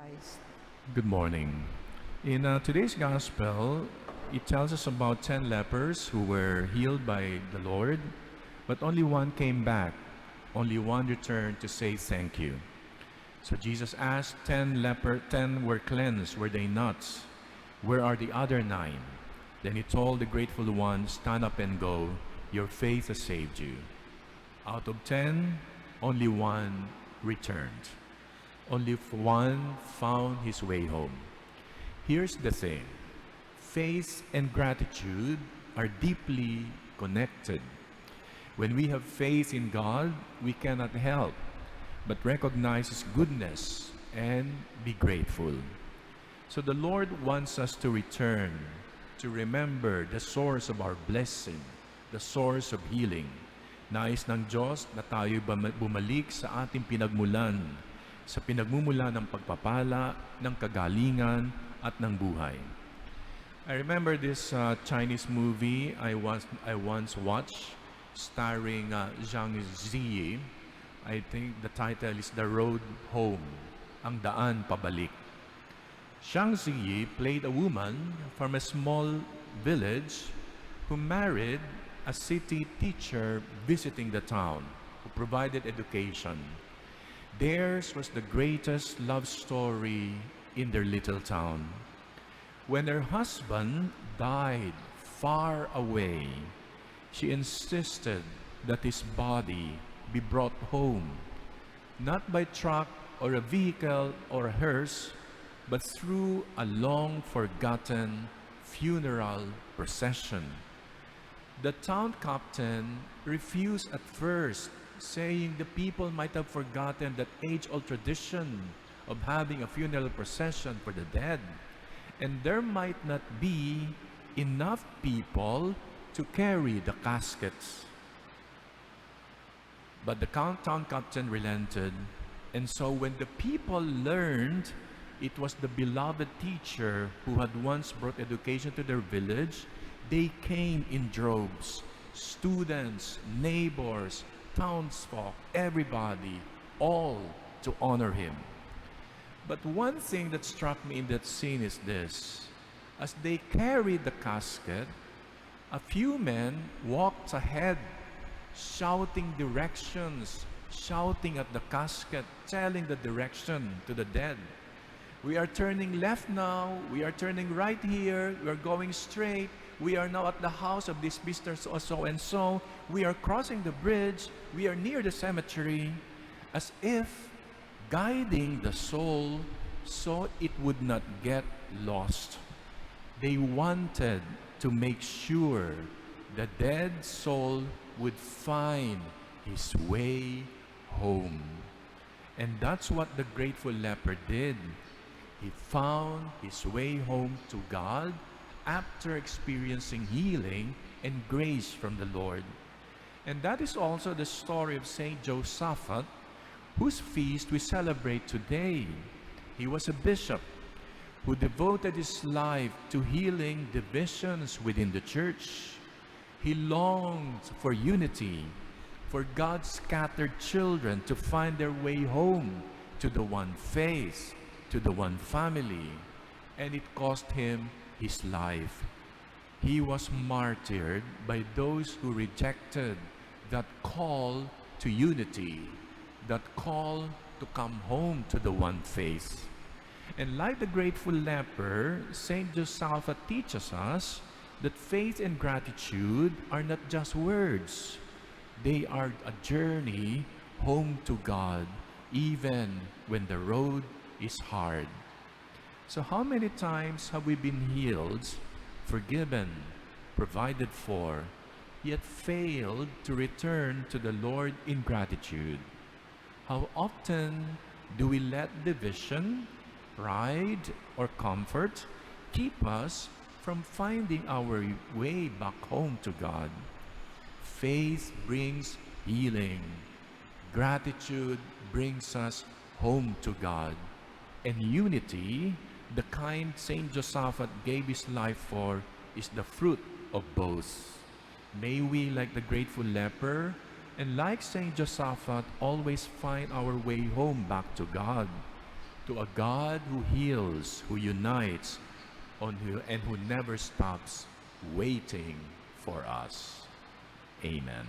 Christ. Good morning. In today's gospel, it tells us about 10 lepers who were healed by the Lord, but only one came back. Only one returned to say thank you. So Jesus asked 10 were cleansed, were they not? Where are the other 9? Then he told the grateful one, stand up and go, your faith has saved you. Out of 10, only one returned. Only one found his way home. Here's the thing. Faith and gratitude are deeply connected. When we have faith in God, we cannot help but recognize His goodness and be grateful. So the Lord wants us to return, to remember the source of our blessing, the source of healing. Nais ng Diyos na tayo bumalik sa ating pinagmulan, sa pinagmumula ng pagpapala, ng kagalingan, at ng buhay. I remember this Chinese movie I once watched starring Zhang Ziyi. I think the title is The Road Home, Ang Daan Pabalik. Zhang Ziyi played a woman from a small village who married a city teacher visiting the town who provided education. Theirs was the greatest love story in their little town. When her husband died far away, she insisted that his body be brought home, not by truck or a vehicle or a hearse, but through a long-forgotten funeral procession. The town captain refused at first, saying the people might have forgotten that age-old tradition of having a funeral procession for the dead, and there might not be enough people to carry the caskets. But the town captain relented, and so when the people learned it was the beloved teacher who had once brought education to their village, they came in droves. Students, neighbors, townsfolk, everybody, all to honor him. But one thing that struck me in that scene is this. As they carried the casket, a few men walked ahead, shouting directions, shouting at the casket, telling the direction to the dead. We are turning left now, we are turning right here, we are going straight, we are now at the house of this Mr. So and so, we are crossing the bridge, we are near the cemetery, as if guiding the soul so it would not get lost. They wanted to make sure the dead soul would find his way home. And that's what the grateful leper did. He found his way home to God after experiencing healing and grace from the Lord. And that is also the story of Saint Josaphat, whose feast we celebrate today. He was a bishop who devoted his life to healing divisions within the church. He longed for unity, for God's scattered children to find their way home to the one faith, to the one family, and it cost him his life. He was martyred by those who rejected that call to unity, that call to come home to the one faith. And like the grateful leper, Saint Josaphat teaches us that faith and gratitude are not just words. They are a journey home to God, even when the road is hard. So how many times have we been healed, forgiven, provided for, yet failed to return to the Lord in gratitude? How often do we let division, pride, or comfort keep us from finding our way back home to God? Faith brings healing. Gratitude brings us home to God. And unity, the kind Saint Josaphat gave his life for, is the fruit of both. May we, like the grateful leper, and like Saint Josaphat, always find our way home back to God. to a God who heals, who unites, and who never stops waiting for us. Amen.